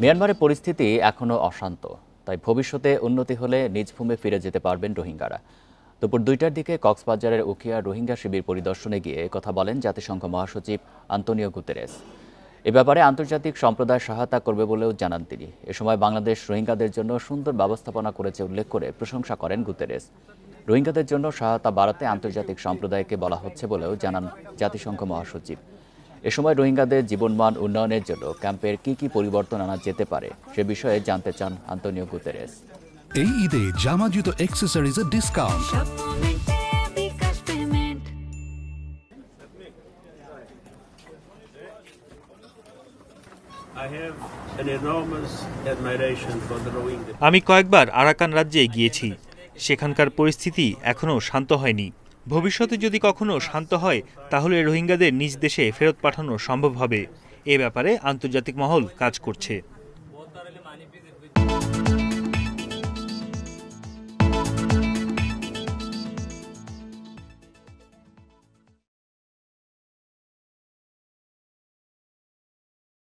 মিয়ানমারের পরিস্থিতি এখনও অশান্ত, তাই ভবিষ্যতে উন্নতি হলে নিজ ভূমে ফিরে যেতে পারবেন রোহিঙ্গারা। দুপুর 2টার দিকে কক্সবাজারের উখিয়া রোহিঙ্গা শিবির পরিদর্শনে গিয়ে কথা বলেন জাতিসংঘ মহাসচিব আন্তোনিও গুতেরেস। এ ব্যাপারে আন্তর্জাতিক সম্প্রদায় সহায়তা করবে বলেও জানান তিনি। এ সময় বাংলাদেশ রোহিঙ্গাদের জন্য সুন্দর ব্যবস্থাপনা করেছে উল্লেখ করে প্রশংসা করেন গুতেরেস। রোহিঙ্গাদের জন্য সহায়তা বাড়াতে আন্তর্জাতিক সম্প্রদায়কে বলা হচ্ছে বলেও জানান জাতিসংঘ মহাসচিব। এ সময় রোহিঙ্গাদের জীবনমান উন্নয়নের জন্য ক্যাম্পের কি পরিবর্তন আনা যেতে পারে সে বিষয়ে জানতে চান আন্তোনিও গুতেরেস। এই ঈদে জামা জুতো অ্যাক্সেসরিজের ডিসকাউন্ট। আমি কয়েকবার আরাকান রাজ্যে গিয়েছি, সেখানকার পরিস্থিতি এখনও শান্ত হয়নি। ভবিষ্যতে যদি কখনো শান্ত হয় তাহলে রোহিঙ্গাদের নিজ দেশে ফেরত পাঠানো সম্ভব হবে। এ ব্যাপারে আন্তর্জাতিক মহল কাজ করছে।